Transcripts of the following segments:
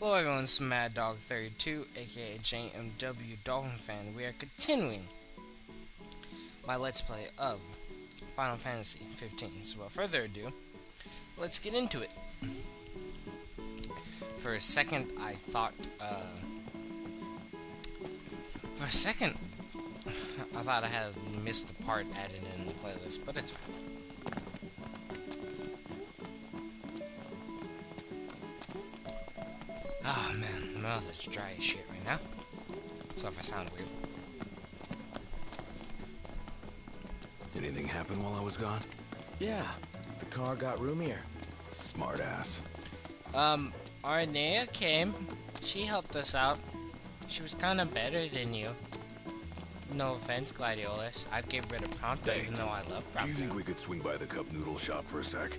Hello everyone, it's Mad Dog 32, aka JMW Dolphin Fan. We are continuing my Let's Play of Final Fantasy 15. So without further ado, let's get into it. For a second, I thought I had missed the part added in the playlist, but it's fine. Oh man, my mouth is dry as shit right now. So if I sound weird. Anything happen while I was gone? Yeah, the car got roomier. Smart ass. Arnea came. She helped us out. She was kind of better than you. No offense, Gladiolus. I'd get rid of Prompto even though I love Prompto. Do you think we could swing by the cup noodle shop for a sec?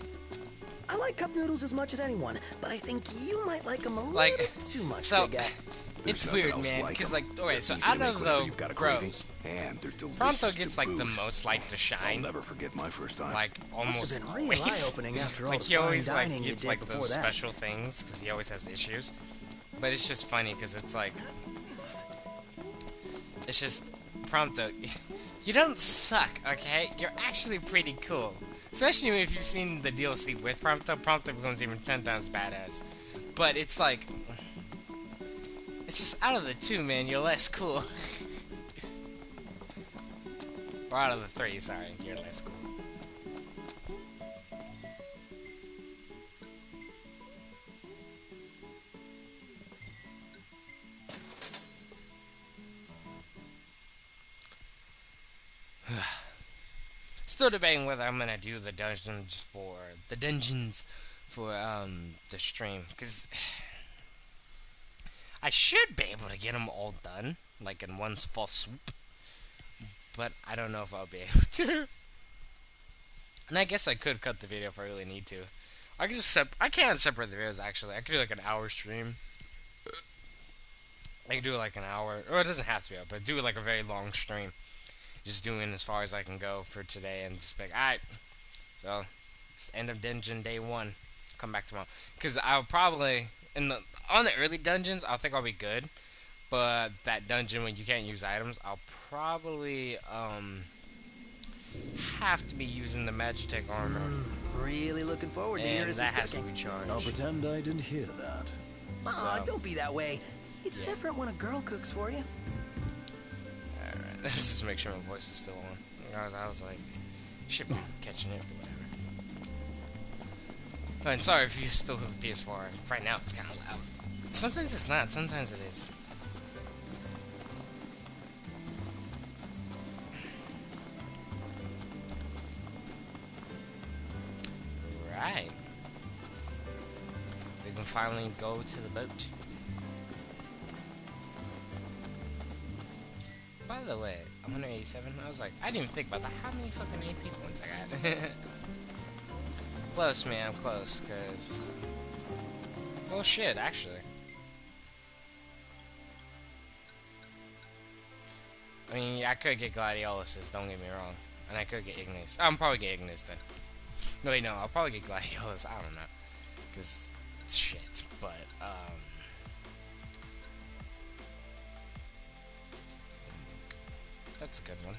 I like cup noodles as much as anyone, but I think you might like them a Like, little too much, so, big guy. It's There's nothing weird, else man, like because, 'em. like, okay, so Easy to out make of whenever the you've got a craving, bros, and they're delicious Prompto gets, to like, the boot. most light to I'll shine. never forget my first time. Like, almost Must have been real always. eye-opening after all Like, the he always, fine like, dining you gets, did like, before those that. special things, because he always has issues. But it's just funny, because it's, like, it's just, Prompto, you don't suck, okay? You're actually pretty cool. Especially if you've seen the DLC with Prompto. Prompto becomes even 10 times badass. But it's like, it's just out of the two, man, you're less cool. Or out of the three, sorry, you're less cool. Still debating whether I'm gonna do the dungeons for the stream, because I should be able to get them all done, like in one full swoop, but I don't know if I'll be able to. And I guess I could cut the video if I really need to. I can just I can't separate the videos actually. I could do like an hour stream. I could do like an hour, or it doesn't have to be up, but do like a very long stream. Just doing as far as I can go for today, and just be like, alright, so it's end of dungeon day 1. Come back tomorrow, because I'll probably on the early dungeons I'll think I'll be good, but that dungeon when you can't use items, I'll probably have to be using the Magitech armor, Really looking forward to hearing and this that has to cooking. be charged. I'll pretend I didn't hear that. Aw, So, don't be that way. It's yeah. different when a girl cooks for you. Alright, let's just make sure my voice is still on. I was like, should be catching it, but whatever. And sorry if you still have the PS4. Right now it's kind of loud. Sometimes it's not, sometimes it is. Right. We can finally go to the boat. By the way, 187. I was like, I didn't even think about that. How many fucking AP points I got? Close, man. I'm close, cause. Oh shit, actually. I mean, yeah, I could get Gladioluses. Don't get me wrong, and I could get Ignis. I'm probably get Ignis then. No, wait, no. I'll probably get Gladiolus. I don't know, cause shit. But that's a good one.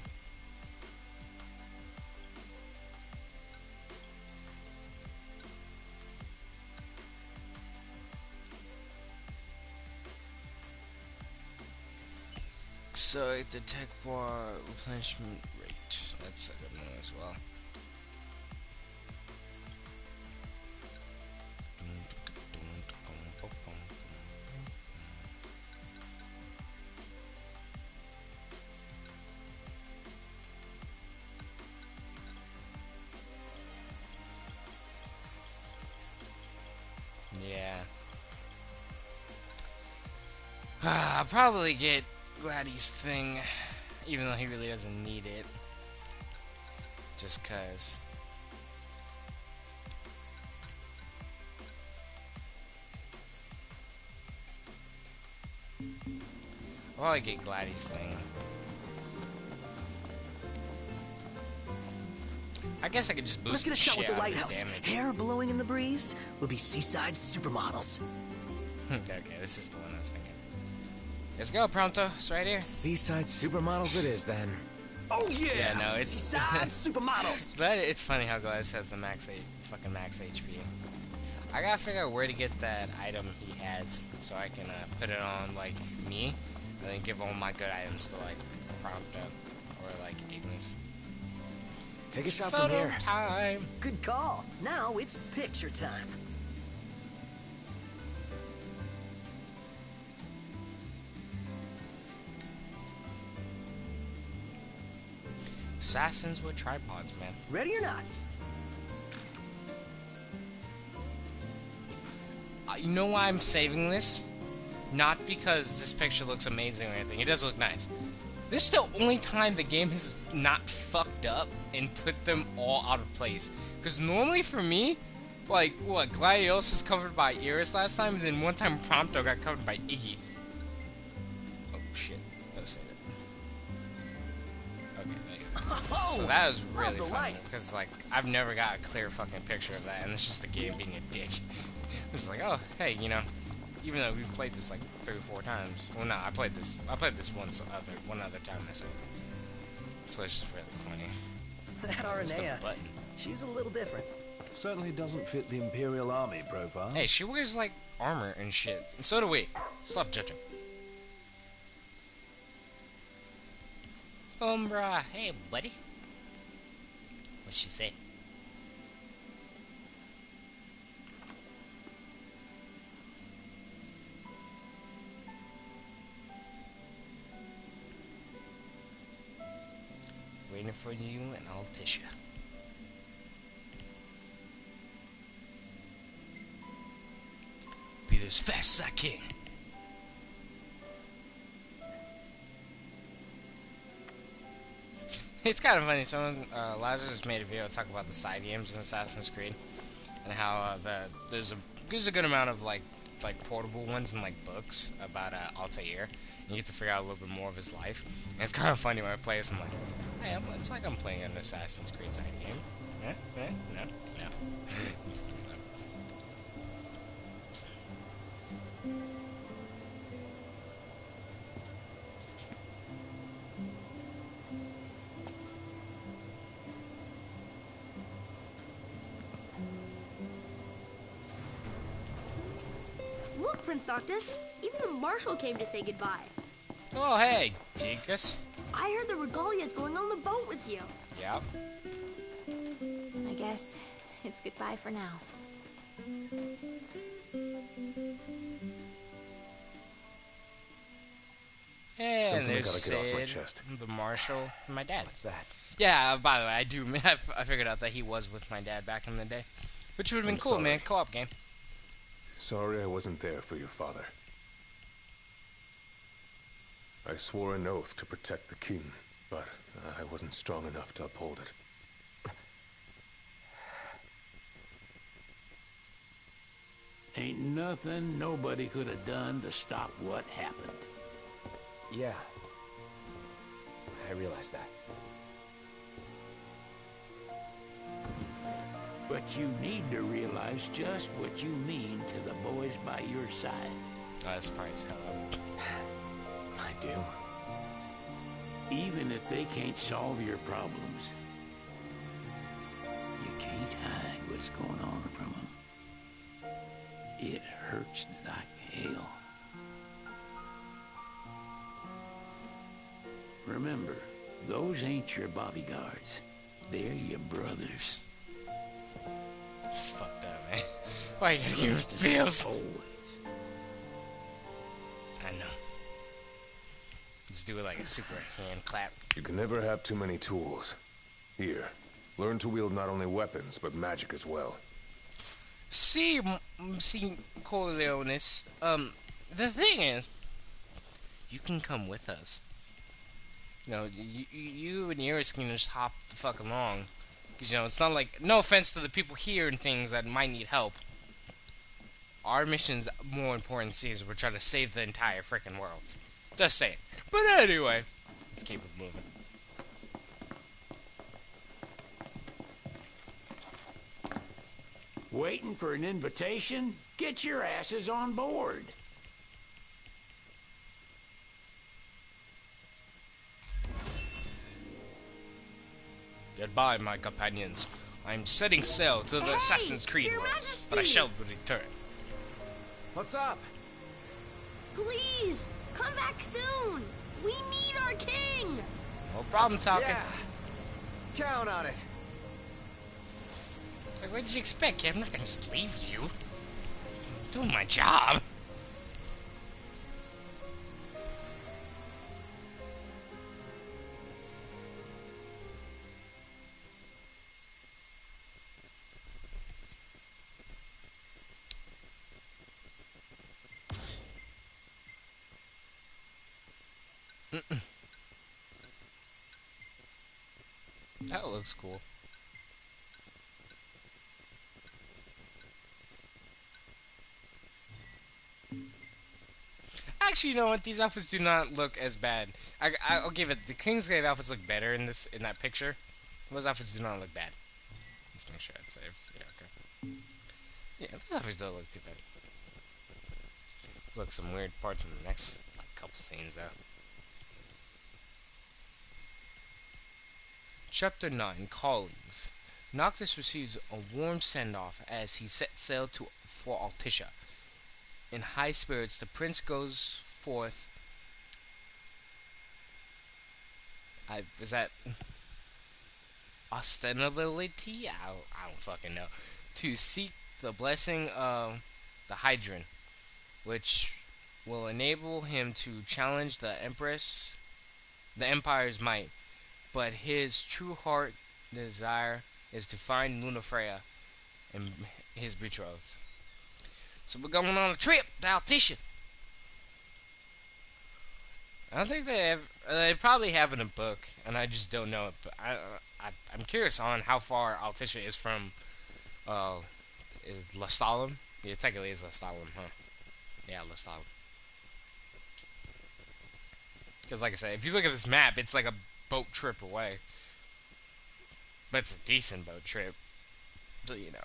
So the tech bar replenishment rate. That's a good one as well. Yeah. I'll probably get Gladys thing, even though he really doesn't need it. Just cause. I'll probably get Gladys thing. I guess I could just Let's boost get a the shot shit with the out of his lighthouse. damage. Hair blowing in the breeze. We'll be seaside supermodels. Okay, this is the one I was thinking. Let's go, Prompto. It's right here. Seaside Supermodels it is then. Oh yeah! Yeah, no, it's Seaside Supermodels. But it's funny how Gladys has the max HP. I gotta figure out where to get that item he has, so I can put it on like me, and then give all my good items to like Prompto or like Ignis. Take a shot from Photo here. time. Good call. Now it's picture time. Assassins with tripods, man. Ready or not? You know why I'm saving this? Not because this picture looks amazing or anything. It does look nice. This is the only time the game has not fucked up and put them all out of place. Because normally for me, like, what, Gladios was covered by Iris last time, and then one time Prompto got covered by Iggy. Oh, shit. Let's save it. Okay, there you go. So that was really funny, because, like, I've never got a clear fucking picture of that, and it's just the game being a dick. It was like, oh, hey, you know, even though we've played this like 3 or 4 times. Well, no, I played this one other time myself. So it's just really funny. That Aranea, she's a little different. Certainly doesn't fit the Imperial Army profile. Hey, she wears like armor and shit, and so do we. Stop judging. Umbra, hey buddy. What'd she say? Waiting for you and Altisha. Be there as fast as I can. It's kind of funny. Someone, Lazarus made a video talk about the side games in Assassin's Creed and how there's a good amount of like portable ones and like books about Altair. And you get to figure out a little bit more of his life. And it's kind of funny when I play this. I'm like, hey, it's like I'm playing an Assassin's Creed side game. No. It's funny though. Look, Prince Noctis, even the Marshal came to say goodbye. Oh, hey, Jekus. I heard the Regalia's going on the boat with you. Yep. I guess it's goodbye for now. And Something I there's gotta get off my Sid, chest. the Marshal, and my dad. What's that? Yeah, by the way, I figured out that he was with my dad back in the day. Which would have been I'm cool, sorry. man. Co-op game. Sorry I wasn't there for your father. I swore an oath to protect the king, but I wasn't strong enough to uphold it. Ain't nothing nobody could have done to stop what happened. Yeah. I realize that. But you need to realize just what you mean to the boys by your side. Oh, that's probably his hello. I do. Even if they can't solve your problems, you can't hide what's going on from them. It hurts like hell. Remember, those ain't your bodyguards. They're your brothers. It's fucked up, man. Why you gotta give me feels? Always. I know. Let's do it like a super hand clap. You can never have too many tools. Here, learn to wield not only weapons, but magic as well. See, Corleonis, the thing is, you can come with us. You know, you and Iris can just hop the fuck along. Because, you know, it's not like, no offense to the people here and things that might need help. Our mission's more important to see is we're trying to save the entire freaking world. Just saying. But anyway, let's keep it moving. Waiting for an invitation? Get your asses on board. Goodbye, my companions. I am setting sail to the Assassin's Creed Your world, Majesty! but I shall return. What's up? Please, come back soon. We need our king. No problem, talking. Yeah. Count on it. Like, what did you expect? I'm not gonna just leave you. I'm doing my job. That looks cool. Actually, you know what? These outfits do not look as bad. I'll give it. The Kingsglaive outfits look better in that picture. Those outfits do not look bad. Let's make sure it saves. Yeah, okay. Yeah, those outfits don't look too bad. There's like some weird parts in the next couple scenes though. Chapter 9, Callings. Noctis receives a warm send-off as he sets sail for Altissia. In high spirits, the prince goes forth. Is that ostentability? I don't fucking know. To seek the blessing of the Hydron, which will enable him to challenge the Empire's might. But his true heart desire is to find Lunafreya and his betrothed. So we're going on a trip to Altissia. I don't think they probably have it in a book, and I just don't know it. But I'm curious on how far Altissia is from. Is Lestalem? Yeah, technically is Lestalem, huh? Yeah, Lestalem. Because like I said, if you look at this map, it's like a boat trip away. But it's a decent boat trip. So, you know.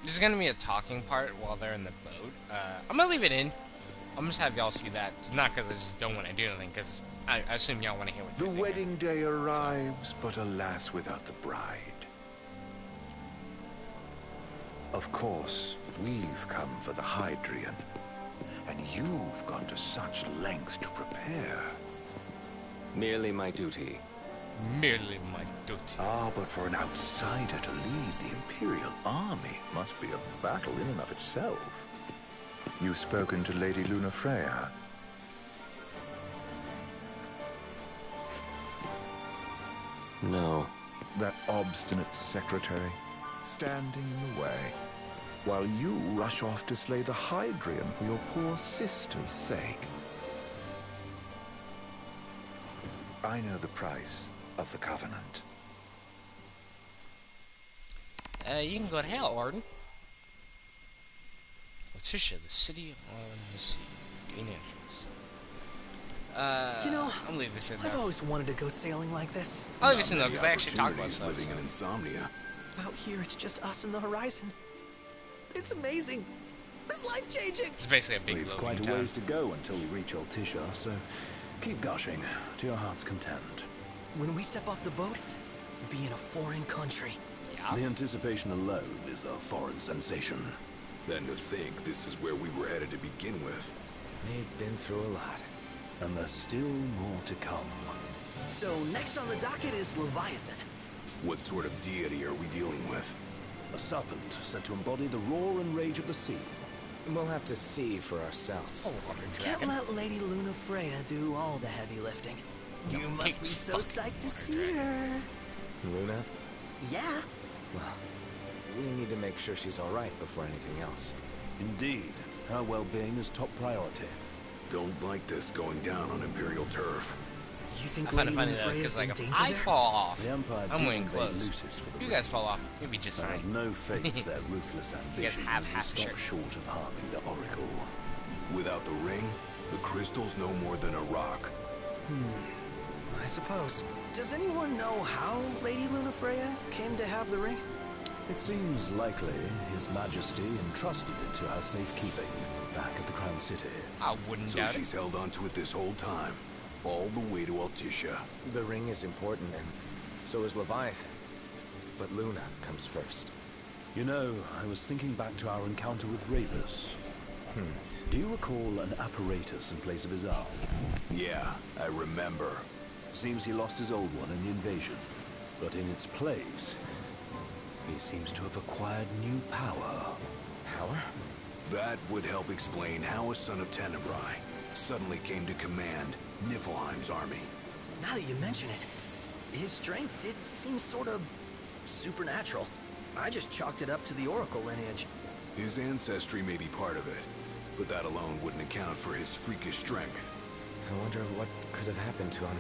There's gonna be a talking part while they're in the boat. I'm gonna leave it in. I'm just have y'all see that. Not because I just don't want to do anything, because I assume y'all want to hear what The wedding day arrives, but alas without the bride. Of course, we've come for the Hydrian. And you've gone to such lengths to prepare. Merely my duty. Merely my duty. Ah, but for an outsider to lead the Imperial army must be a battle in and of itself. You've spoken to Lady Lunafreya? No. That obstinate secretary, standing in the way, while you rush off to slay the Hydrian for your poor sister's sake. I know the price of the Covenant. You can go to hell, Arden. Altissia, the city on the sea. Gain entrance. You know, I'll leave this in there. I've always wanted to go sailing like this. I'll leave this in though, because I actually talk about stuff. Living in Insomnia. Out here, it's just us and the horizon. It's amazing. It's life-changing. It's basically a big We've loading quite a town. ways to go until we reach Altissia, so keep gushing to your heart's content. When we step off the boat, we'll be in a foreign country. Yeah. The anticipation alone is a foreign sensation. Then to think this is where we were headed to begin with. They've been through a lot. And there's still more to come. So next on the docket is Leviathan. What sort of deity are we dealing with? A serpent said to embody the roar and rage of the sea. We'll have to see for ourselves. Oh, water Can't dragon. let Lady Lunafreya do all the heavy lifting. You No, must be big so fucking psyched to water see dragon. her. Luna? Yeah. Well, we need to make sure she's all right before anything else. Indeed, her well-being is top priority. Don't like this going down on Imperial turf. You think I find Lady it funny though, Lunafreya's because like in if danger I there? fall off, The Empire I'm did wearing invade clothes. Lucis for the You guys fall off, you'll be just I fine. have no faith their ruthless You guys ambition have will half a stop shirt. short of harming the Oracle. Without the ring, the crystal's no more than a rock. I suppose. Does anyone know how Lady Lunafreya came to have the ring? It seems likely His Majesty entrusted it to her safekeeping back at the Crown City. I wouldn't So doubt it. she's held onto it this whole time, all the way to Altissia. The ring is important, and so is Leviathan. But Luna comes first. You know, I was thinking back to our encounter with Ravus. Do you recall an apparatus in place of his arm? Yeah, I remember. Seems he lost his old one in the invasion. But in its place, he seems to have acquired new power. Power? That would help explain how a son of Tenebrae suddenly came to command Niflheim's army. Now that you mention it, his strength did seem sort of supernatural. I just chalked it up to the Oracle lineage. His ancestry may be part of it, but that alone wouldn't account for his freakish strength. I wonder what could have happened to him.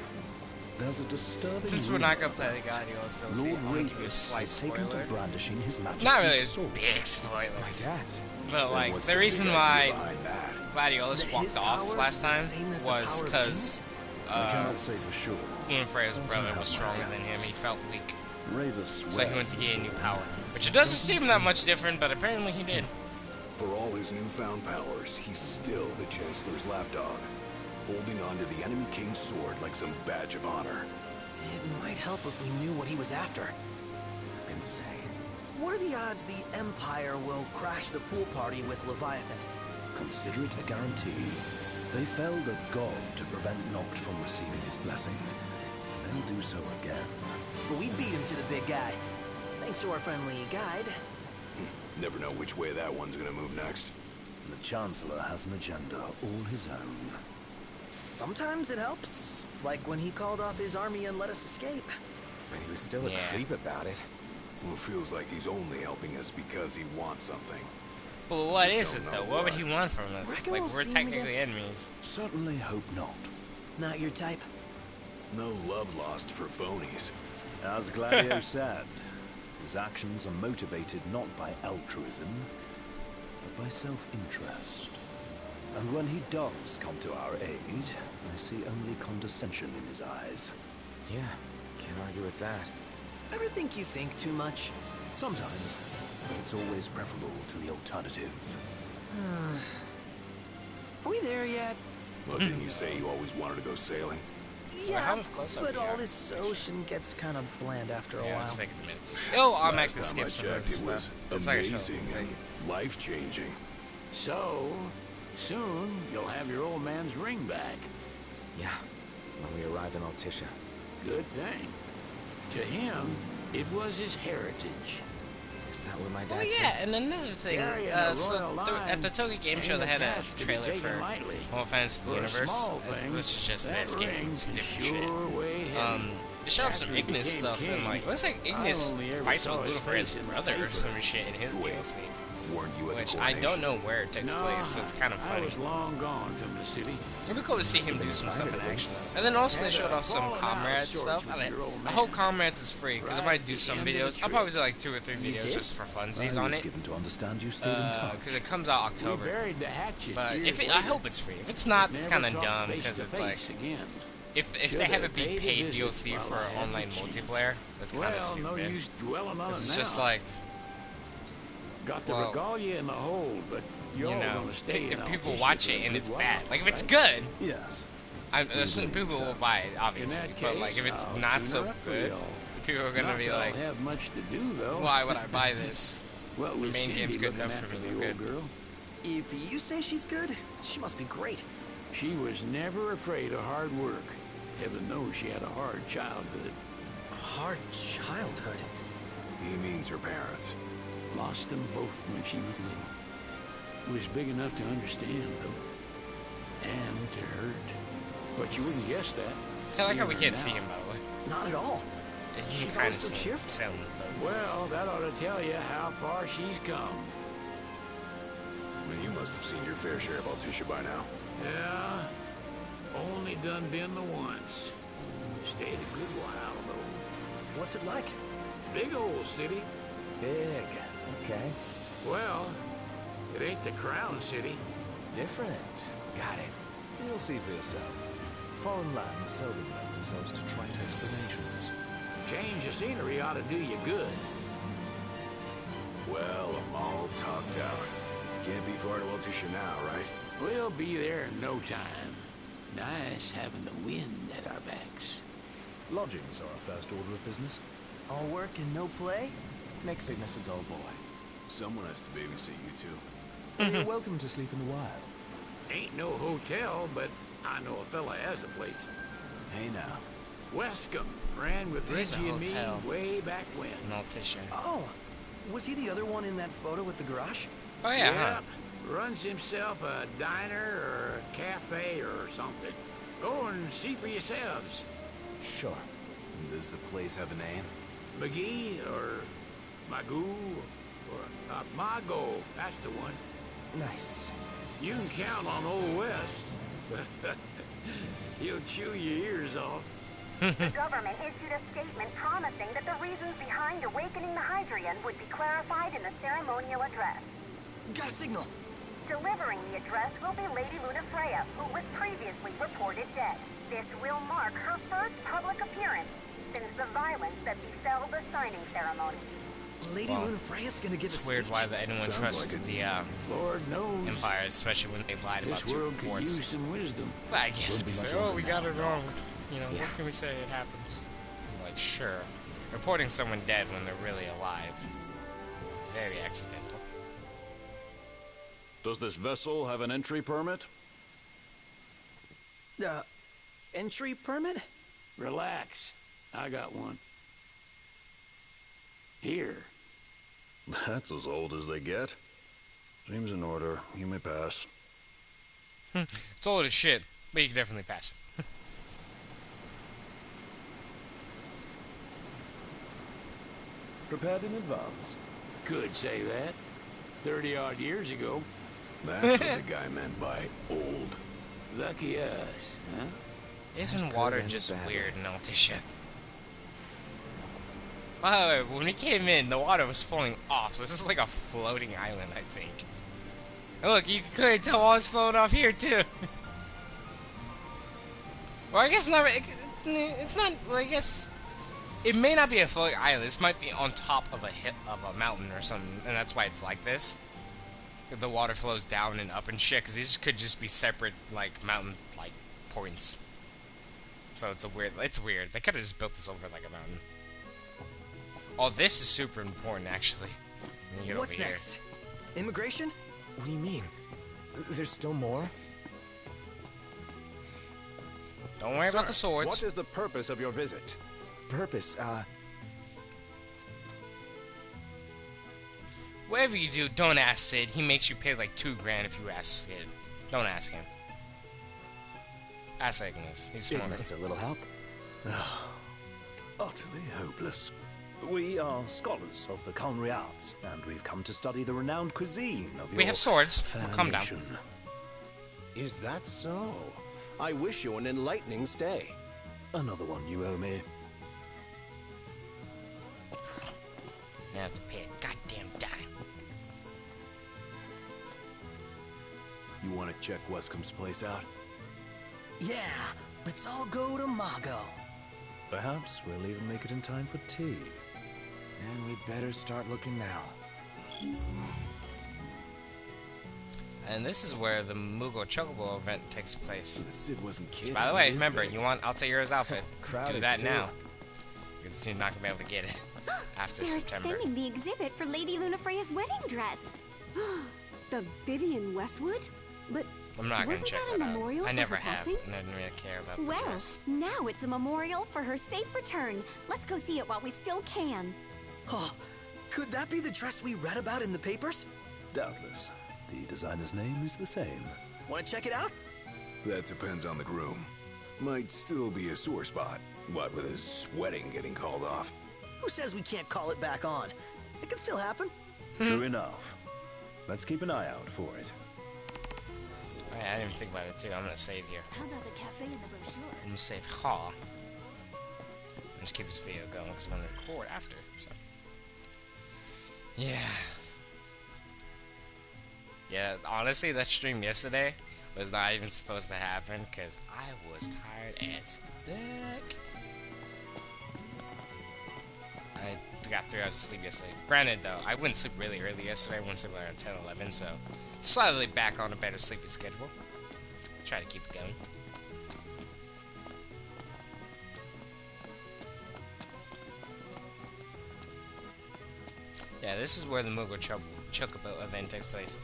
There's a disturbing Since we're not gonna play the Gladiolus, though, Lord I'm gonna give you a Ravus slight has taken to spoiler. brandishing His Majesty's Not really a sword. big spoiler, My dad's. but Then like what's the big reason idea why behind that? Gladiolus That walked his off powers last are the time same as the was power of because I cannot say for sure. Lunafreya's brother was stronger than him. He felt weak, Ravus so he went wears to the gain new sword. power. Which it doesn't seem that much different, but apparently he did. For all his newfound powers, he's still the Chancellor's lapdog, holding onto the enemy king's sword like some badge of honor. It might help if we knew what he was after. Insane. What are the odds the Empire will crash the pool party with Leviathan? Consider it a guarantee. They felled a god to prevent Noct from receiving his blessing. They'll do so again. But we beat him to the big guy. Thanks to our friendly guide. Never know which way that one's gonna move next. The Chancellor has an agenda all his own. Sometimes it helps. Like when he called off his army and let us escape. But he was still a Yeah. creep about it. Well, it feels like he's only helping us because he wants something. But what Just is don't it know though? What would what. he want from us? Reckon Like we'll we're see him technically again? enemies. Certainly hope not. Not your type. No love lost for phonies. As Gladio said, his actions are motivated not by altruism, but by self-interest. And when he does come to our aid, I see only condescension in his eyes. Yeah, can't argue with that. Ever think you think too much? Sometimes, but it's always preferable to the alternative. Are we there yet? Well, didn't you say you always wanted to go sailing? Yeah, how close are but we all at? this ocean gets kind of bland after a Yeah, while. let's take a minute. Yo, I'll make Last the time I skip some of checked, this it was stuff. It's like a show. amazing and life-changing. So, soon you'll have your old man's ring back. Yeah, when we arrive in Altissia. Good thing. To him, it was his heritage. Is that what my dad Oh said? yeah, and another thing, Carrying the so royal at the line Toga Game Show, ain't they had a task to be trailer taken for lightly. Final Fantasy For a Universe. small thing, This is just that this game, ring it's can different sure shit. weigh heavy. They showed off some After he Ignis became stuff, and king, like, looks like Ignis I only ever fights with saw his Ludafreya's face in the brother or paper. some shit in his Wait, DLC. Weren't you at Which the I coronation? don't know where it takes place, so it's kind of I funny. was long gone from the city. It'd be cool to see him do some stuff in action. And then also they Had showed a off some falling out Comrades of stuff. sorts with your old I man. hope Comrades is free, because I Right might do at some the end of the videos. I'll trip. probably do like 2 or 3 You videos did? just for funsies I on was it. given to understand you stayed in touch. Because it comes out We October. buried the hatchet But years if it, I later, hope it's free. If it's not, but it's never kind of talked dumb, face because to it's like, face again. if they Shoulda have it be paid a paid visit DLC while for I had online the chance. multiplayer, that's kind of Well, stupid. no use dwelling on This it is just now. like, Got the well, regalia in the hold, but you're you all know, gonna stay if in people Altissia watch for a it and good it's while, bad, like if it's right? good, Yes. I assume people will buy it, In obviously. that But case, like if it's I'll not tune so her up for good, y'all. people are gonna Not be that like, I'll have much to do though. why would I buy this? Well, the with main Cindy game's good looking enough for after me, the we're old good. girl, If you say she's good, she must be great. she was never afraid of hard work. Heaven knows she had a hard childhood. Hard childhood. He means her parents. Lost them both when she was little. Was big enough to understand, though. And to hurt. But you wouldn't guess that. I like how we seeing her can't see now. him, by the way. Not at all. You She's can kind always of so see cheerful. sound though. Well, that ought to tell you how far she's come. Well, you must have seen your fair share of Altissia by now. Yeah, only done been the once. Stayed a good while, though. What's it like? Big old city. Big. Okay. Well, it ain't the Crown City. Different. Got it. You'll see for yourself. Foreign lands seldom lend themselves to trite explanations. Change of scenery ought to do you good. Well, I'm all talked out. Can't be far to Altissia now, right? We'll be there in no time. Nice having the wind at our backs. Lodgings are our first order of business. All work and no play? Makes Cygnus a dull boy. Someone has to babysit you two. You're welcome to sleep in the wild. Ain't no hotel, but I know a fella has a place. Hey now. Wescombe ran with There is a Reggie and me hotel. way back when. An Altissia. Oh, was he the other one in that photo with the garage? Oh yeah, huh? Yep. Runs himself a diner or a cafe or something. Go and see for yourselves. Sure. Does the place have a name? McGee or Magoo or Mago. That's the one. Nice. You can count on Old West. He'll chew your ears off. The government issued a statement promising that the reasons behind awakening the Hydrian would be clarified in the ceremonial address. Got a signal. Delivering the address will be Lady Lunafreya, who was previously reported dead. This will mark her first public appearance since the violence that befell the signing ceremony. Lady Well, Lunafreya's gonna give It's a weird speech. why anyone Sounds trusts like the Lord knows. Empire, especially when they lied about This two world could reports. use some wisdom. Well, I guess Wouldn't be they much say, oh, longer we now, got it no. wrong. You know, Yeah. what can we say? It happens. I'm like, sure. Reporting someone dead when they're really alive. Very accidental. Does this vessel have an entry permit? Entry permit? Relax. I got one. Here. That's as old as they get. Seems in order. You may pass. It's old as shit, but you can definitely pass it. Prepared in advance. Could say that. 30-odd years ago. That's what the guy meant by old. Lucky us, huh? Isn't water just weird in Altissia? By the way, when we came in, the water was falling off, so this is like a floating island, I think. And look, you can clearly tell water's flowing off here, too. Well, I guess not. It's not. Well, I guess it may not be a floating island. This might be on top of a mountain or something, and that's why it's like this. The water flows down and up and shit, because these could just be separate, like, mountain, like, points. So it's weird. They could have just built this over like a mountain. Oh, this is super important, actually. Let me get What's over here. next? Immigration? What do you mean? There's still more? Don't worry about the swords. What is the purpose of your visit? Purpose, Whatever you do, don't ask Sid. He makes you pay like $2 grand if you ask Sid. Don't ask him. Ask Ignis. He's Give smart. us a little help. Utterly hopeless. We are scholars of the culinary arts, and we've come to study the renowned cuisine of your We have swords. fair Calm down. nation. Is that so? I wish you an enlightening stay. Another one you owe me. I have to pay a goddamn dime. You want to check Wescombe's place out? Yeah, let's all go to Mago. Perhaps we'll even make it in time for tea. And we'd better start looking now. And this is where the Mughal Chocobo event takes place. Sid wasn't kidding. By the way, It is remember, big. you want Altair's outfit. Do Crowded, that too. now. Because you're not going to be able to get it after They're September. extending the exhibit for Lady Lunafreya's wedding dress. The Vivian Westwood? But I'm not going to wasn't check that a that out. memorial I for never her have, passing? and I didn't really care about the Well, dress. now it's a memorial for her safe return. Let's go see it while we still can. Oh, could that be the dress we read about in the papers? Doubtless. The designer's name is the same. Want to check it out? That depends on the groom. Might still be a sore spot. What with his wedding getting called off? Who says we can't call it back on? It can still happen. True enough. Let's keep an eye out for it. Oh, yeah, I didn't even think about it too. I'm gonna save here. How about the cafe in the brochure? I'm gonna save Ha. And just keep this video going because I'm gonna record after. So. Yeah. Yeah, honestly, that stream yesterday was not even supposed to happen because I was tired as fuck. I got 3 hours of sleep yesterday. Granted, though, I wouldn't sleep really early yesterday. I wouldn't sleep around 10, 11, so slightly back on a better sleeping schedule. Let's try to keep it going. Yeah, this is where the Moogle Chocobo event takes place.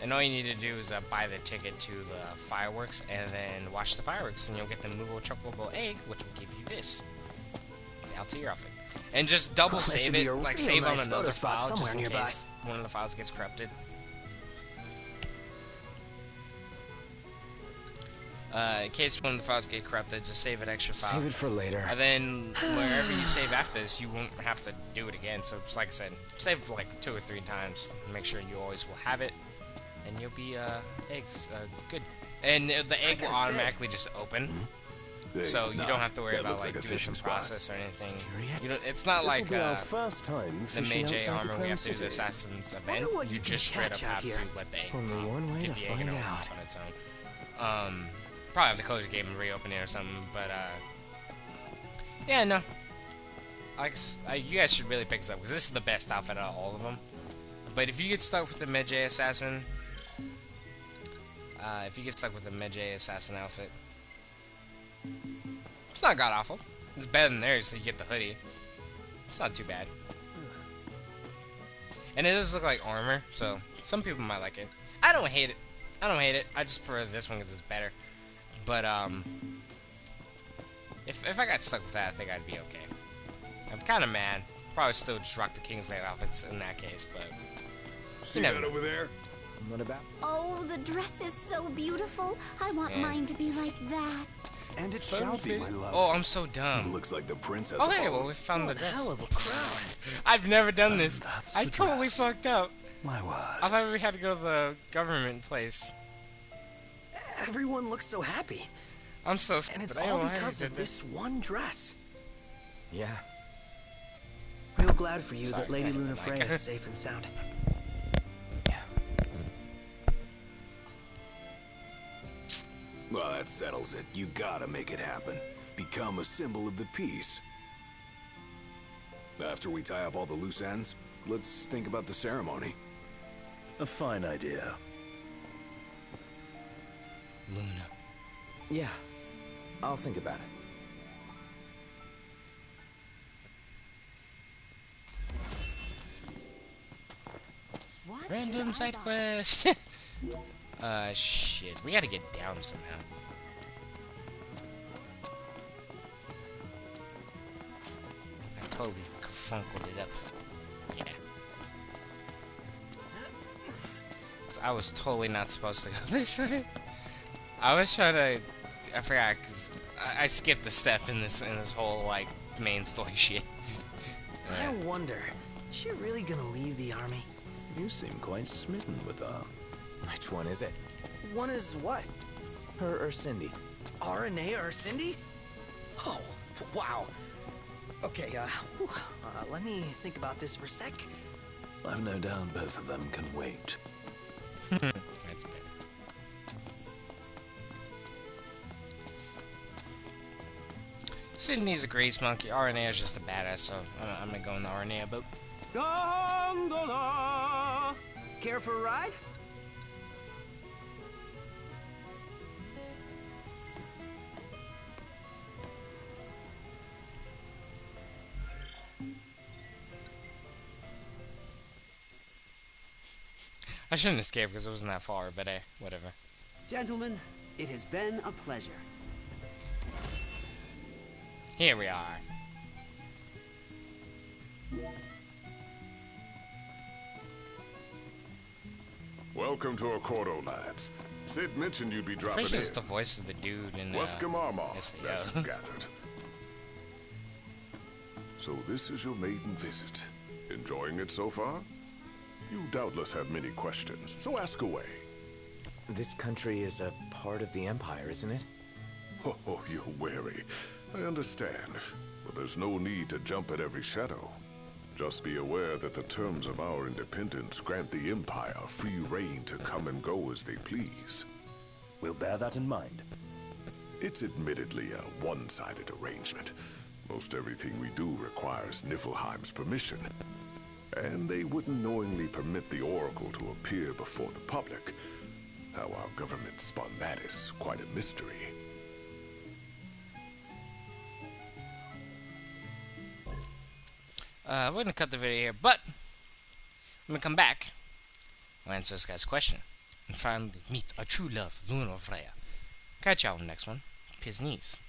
And all you need to do is buy the ticket to the fireworks and then watch the fireworks, and you'll get the Moogle Chocobo egg, which will give you this. The Altair outfit. And just double save it, like save on another file just in case one of the files gets corrupted. In case one of the files get corrupted, just save an extra file. Save it for later. And then wherever you save after this, you won't have to do it again. So just like I said, save it like 2 or 3 times. Make sure you always will have it, and you'll be good. And the egg will automatically just open. So you don't have to worry about like doing some process or anything. You know, it's not like the Mage armor we have to do the Assassin's event. You just straight up have to let the egg get the egg and open on its own. Probably have to close the game and reopen it or something. But yeah, no. You guys should really pick this up because this is the best outfit out of all of them. But if you get stuck with the Mage Assassin, outfit. It's not god awful. It's better than theirs, so you get the hoodie. It's not too bad. And it does look like armor, so some people might like it. I don't hate it. I just prefer this one because it's better. But if I got stuck with that, I think I'd be okay. I'm kind of mad. Probably still just rock the Kingslave outfits in that case, but see that over there? What about? Oh, the dress is so beautiful. I want mine to be like that. And it shall be, my love. Oh, I'm so dumb. Looks like the princess. Oh, hey, well, we found the dress. Hell of a crowd. I've never done this. I totally fucked up. My word. I thought we had to go to the government place. Everyone looks so happy. I'm so And it's stupid. all because of this one dress. Yeah. Real glad for you Sorry, that Lady I hit the Luna mic. Freya is safe and sound. Well, that settles it. You gotta make it happen. Become a symbol of the peace. After we tie up all the loose ends, let's think about the ceremony. A fine idea. Luna. Yeah. I'll think about it. Random side quest. Shit. We gotta get down somehow. I totally funkled it up. Yeah. So I was totally not supposed to go this way. I was trying to. I forgot because I skipped a step in this whole like main story shit. I wonder, is she really gonna leave the army? You seem quite smitten with her. Which one is it? One is what? Her or Cindy? Aranea or Cindy? Oh, wow. Okay, let me think about this for a sec. I've no doubt both of them can wait. That's better. Sydney's a grace monkey. Aranea is just a badass, so I'm gonna go in the Aranea boat. Gondola! Care for a ride? I shouldn't escape because it wasn't that far, but hey, whatever. Gentlemen, it has been a pleasure. Here we are. Welcome to Accordo, lads. Sid mentioned you'd be dropping Pretty in. sure it's the voice of the dude in Wesker Marmar, SAO. as you gathered. So this is your maiden visit. Enjoying it so far? You doubtless have many questions, so ask away. This country is a part of the Empire, isn't it? Oh, you're wary. I understand. But there's no need to jump at every shadow. Just be aware that the terms of our independence grant the Empire free reign to come and go as they please. We'll bear that in mind. It's admittedly a one-sided arrangement. Most everything we do requires Niflheim's permission. And they wouldn't knowingly permit the Oracle to appear before the public. How our government spun that is quite a mystery. We're gonna cut the video here, but when we come back, we'll answer this guy's question and finally meet our true love, Luna Freya. Catch y'all in the next one. Peace knees.